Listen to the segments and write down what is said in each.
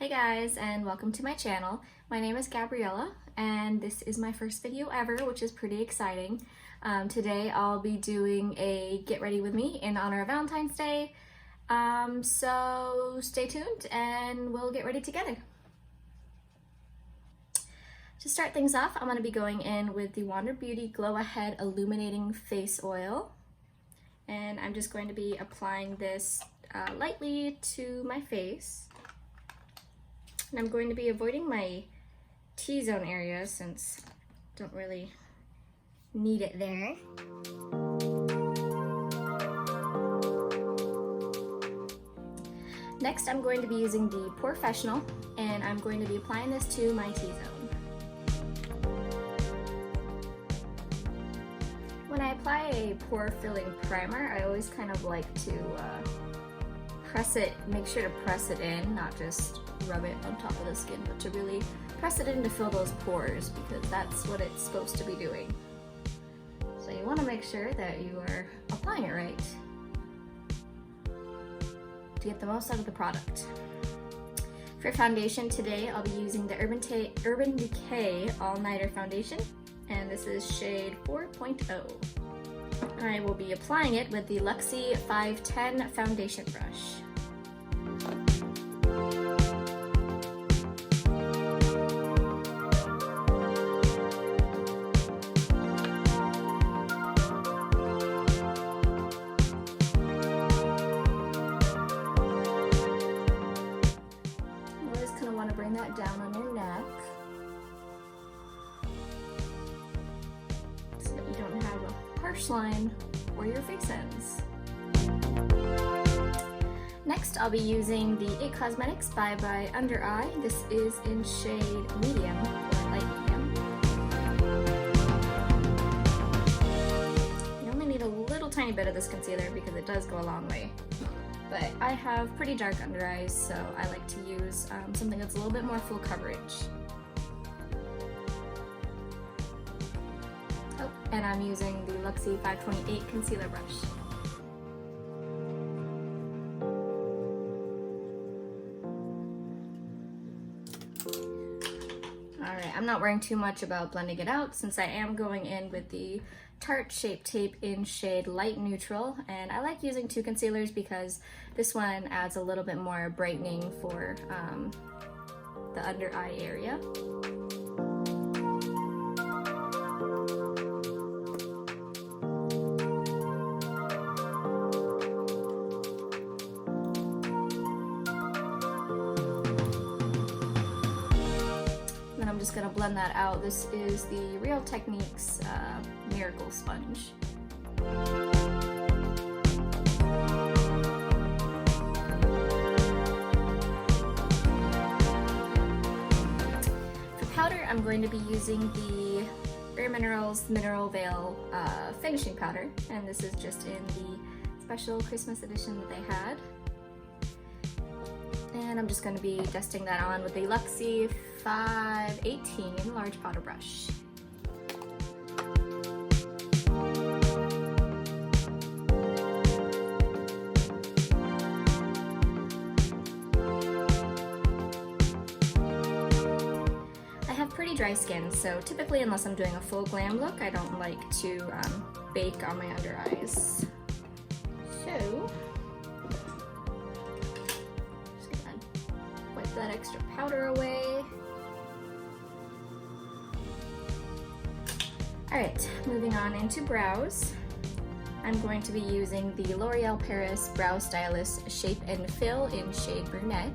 Hey guys, and welcome to my channel. My name is Gabriella and this is my first video ever, which is pretty exciting. Today I'll be doing a get ready with me in honor of Valentine's Day. So stay tuned and we'll get ready together. To start things off, I'm going to be going in with the Wander Beauty Glow Ahead Illuminating Face Oil. And I'm just going to be applying this lightly to my face. And I'm going to be avoiding my T-zone area since I don't really need it there. Next, I'm going to be using the Professional, and I'm going to be applying this to my T-zone. When I apply a pore filling primer, I always kind of like to press it, make sure to press it in, not just rub it on top of the skin, but to really press it in to fill those pores, because that's what it's supposed to be doing. So you want to make sure that you are applying it right to get the most out of the product. For foundation today, I'll be using the Urban Decay All Nighter Foundation, and this is shade 4.0. I will be applying it with the Luxie 510 foundation brush. You just kind of want to bring that down on your neck so that you don't have a harsh line where your face ends. Next, I'll be using the It Cosmetics Bye Bye Under Eye. This is in shade medium, or light medium. You only need a little tiny bit of this concealer because it does go a long way. But I have pretty dark under eyes, so I like to use something that's a little bit more full coverage. Oh, and I'm using the Luxie 528 concealer brush. Alright, I'm not worrying too much about blending it out since I am going in with the Tarte Shape Tape in shade Light Neutral, and I like using two concealers because this one adds a little bit more brightening for the under eye area. Then I'm just going to blend that out. This is the Real Techniques Miracle Sponge. For powder, I'm going to be using the Bare Minerals Mineral Veil Finishing Powder, and this is just in the special Christmas edition that they had. And I'm just going to be dusting that on with the Luxie 518 large powder brush. I have pretty dry skin, so typically unless I'm doing a full glam look, I don't like to bake on my under eyes. So wipe that extra powder away. Alright, moving on into brows. I'm going to be using the L'Oreal Paris Brow Stylist Shape and Fill in shade Brunette.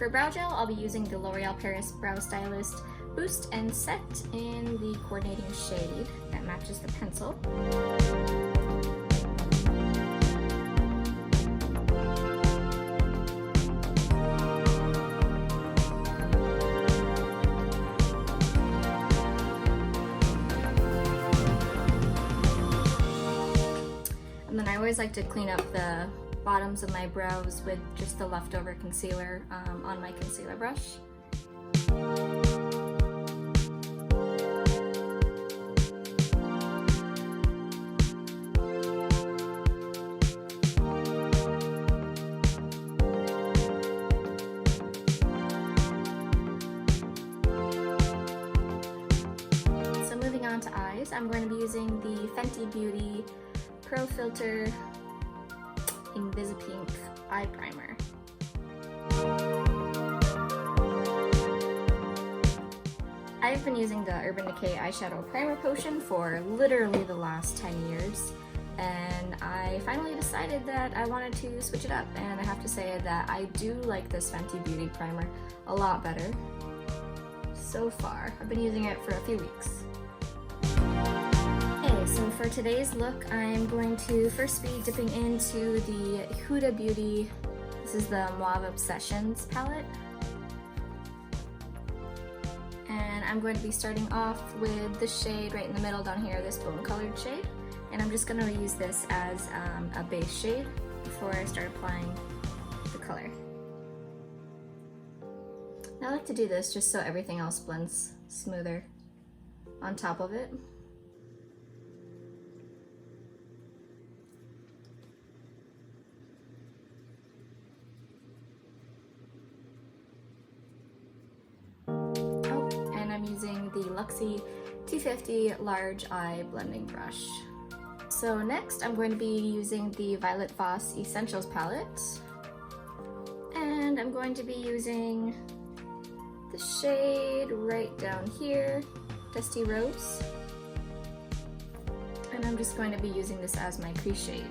for brow gel, I'll be using the L'Oreal Paris Brow Stylist Boost and Set in the coordinating shade that matches the pencil. And then I always like to clean up the bottoms of my brows with just the leftover concealer on my concealer brush. So moving on to eyes, I'm going to be using the Fenty Beauty Pro Filter Invisipink Eye Primer. I've been using the Urban Decay Eyeshadow Primer Potion for literally the last 10 years, and I finally decided that I wanted to switch it up, and I have to say that I do like this Fenty Beauty Primer a lot better so far. I've been using it for a few weeks. So for today's look, I'm going to first be dipping into the Huda Beauty, this is the Mauve Obsessions palette. And I'm going to be starting off with the shade right in the middle down here, this bone colored shade. And I'm just going to use this as a base shade before I start applying the color. Now I like to do this just so everything else blends smoother on top of it. Using the Luxie 250 Large Eye Blending Brush. So next I'm going to be using the Violet Voss Essentials palette, and I'm going to be using the shade right down here, Dusty Rose, and I'm just going to be using this as my crease shade.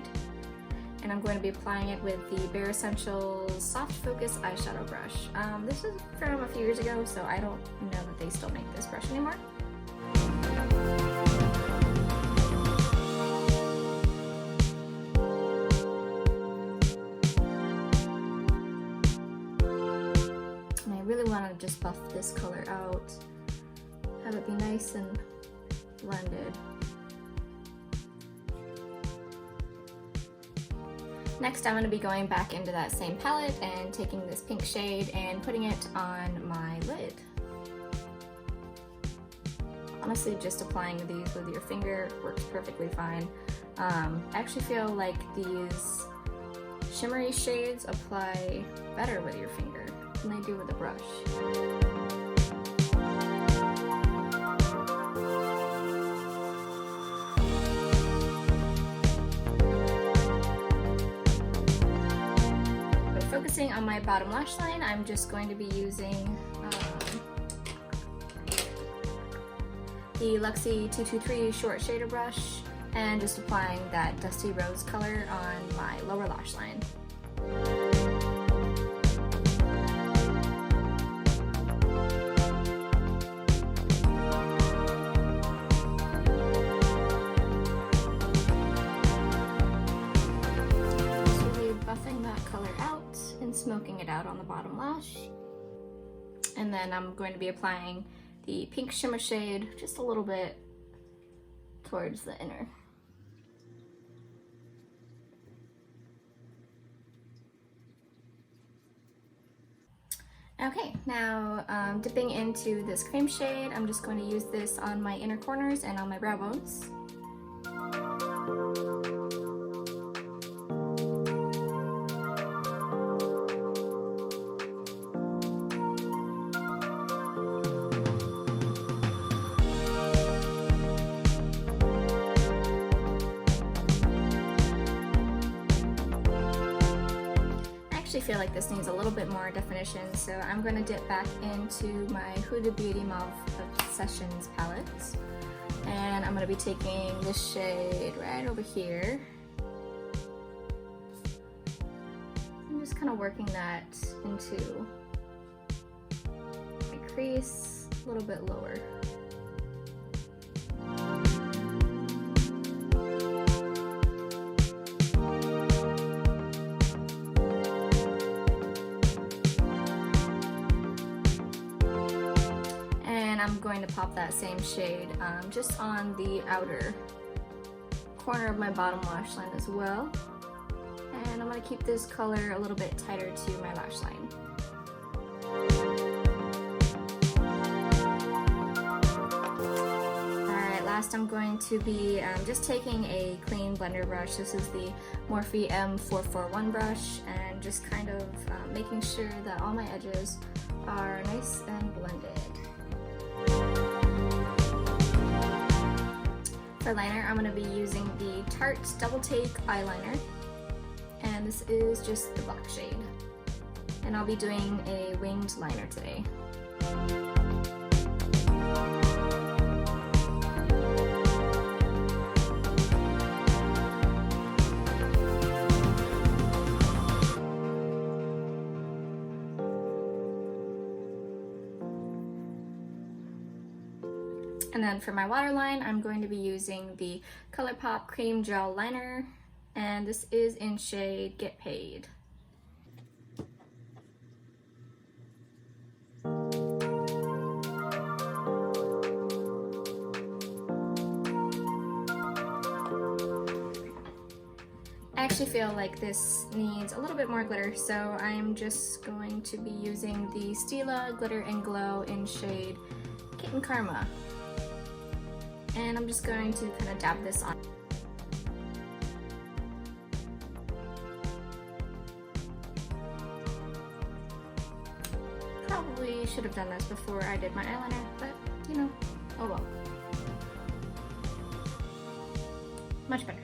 And I'm going to be applying it with the Bare Essentials Soft Focus Eyeshadow Brush. This is from a few years ago, so I don't know that they still make this brush anymore. And I really want to just buff this color out, have it be nice and blended. Next, I'm going to be going back into that same palette and taking this pink shade and putting it on my lid. Honestly, just applying these with your finger works perfectly fine. I actually feel like these shimmery shades apply better with your finger than they do with a brush. Focusing on my bottom lash line, I'm just going to be using the Luxie 223 Short Shader Brush and just applying that Dusty Rose color on my lower lash line. Smoking it out on the bottom lash, and then I'm going to be applying the pink shimmer shade just a little bit towards the inner. Okay, now dipping into this cream shade, I'm just going to use this on my inner corners and on my brow bones. I feel like this needs a little bit more definition, so I'm going to dip back into my Huda Beauty Mauve Obsessions palette, and I'm going to be taking this shade right over here. I'm just kind of working that into crease a little bit lower. And I'm going to pop that same shade just on the outer corner of my bottom lash line as well. And I'm going to keep this color a little bit tighter to my lash line. Alright, last I'm going to be just taking a clean blender brush. This is the Morphe M441 brush, and just kind of making sure that all my edges are nice and blended. For liner, I'm going to be using the Hertz Double Take eyeliner, and this is just the black shade. And I'll be doing a winged liner today. And then for my waterline, I'm going to be using the ColourPop Cream Gel Liner, and this is in shade Get Paid. I actually feel like this needs a little bit more glitter, so I'm just going to be using the Stila Glitter and Glow in shade Kitten Karma. And I'm just going to kind of dab this on. Probably should have done this before I did my eyeliner, but you know, oh well. Much better.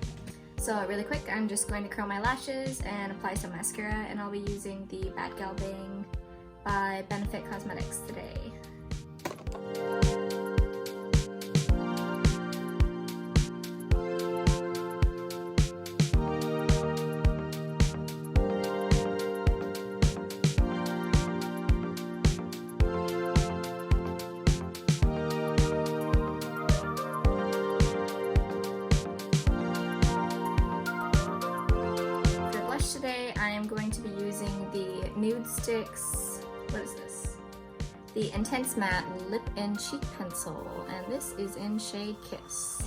So really quick, I'm just going to curl my lashes and apply some mascara, and I'll be using the Bad Gal Bang by Benefit Cosmetics today. Today I am going to be using the Nude Sticks, what is this? The Intense Matte Lip and Cheek Pencil, and this is in shade Kiss.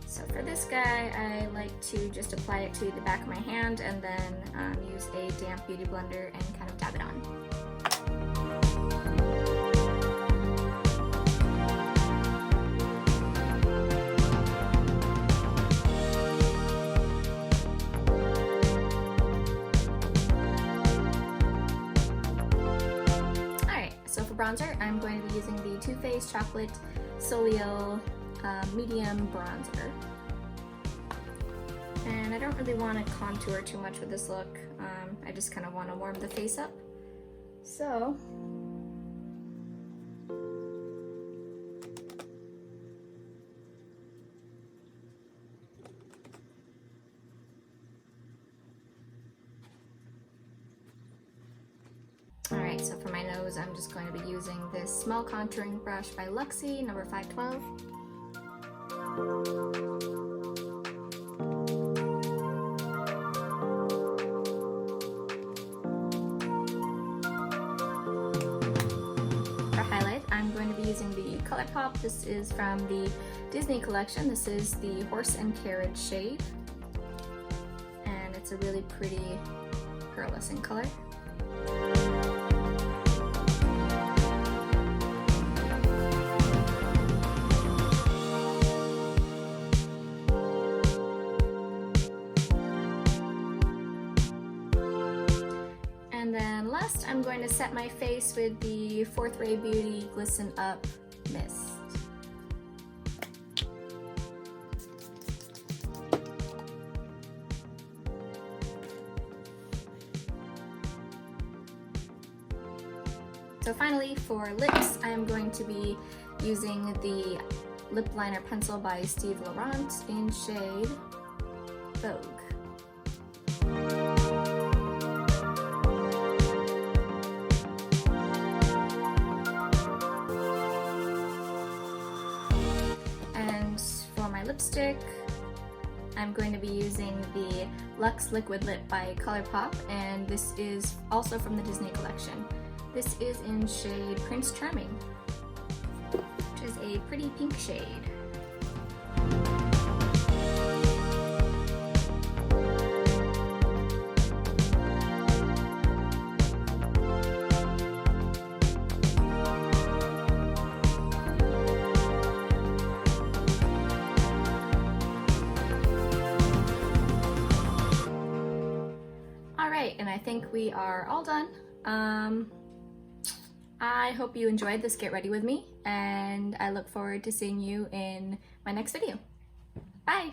So for this guy, I like to just apply it to the back of my hand and then use a damp beauty blender and kind of dab it on. Bronzer, I'm going to be using the Too Faced Chocolate Soleil Medium Bronzer. And I don't really want to contour too much with this look. I just kind of want to warm the face up. So, alright, so for my nose, I'm just going to be using this small contouring brush by Luxie, number 512. For highlight, I'm going to be using the ColourPop. This is from the Disney collection. This is the Horse and Carriage shade. And it's a really pretty pearlescent color. And then last, I'm going to set my face with the Fourth Ray Beauty Glisten Up Mist. So finally, for lips, I am going to be using the lip liner pencil by Steve Laurent in shade Vogue. lipstick, I'm going to be using the Luxe Liquid Lip by ColourPop, and this is also from the Disney collection. This is in shade Prince Charming, which is a pretty pink shade. Alright, and I think we are all done. I hope you enjoyed this Get Ready With Me, and I look forward to seeing you in my next video. Bye!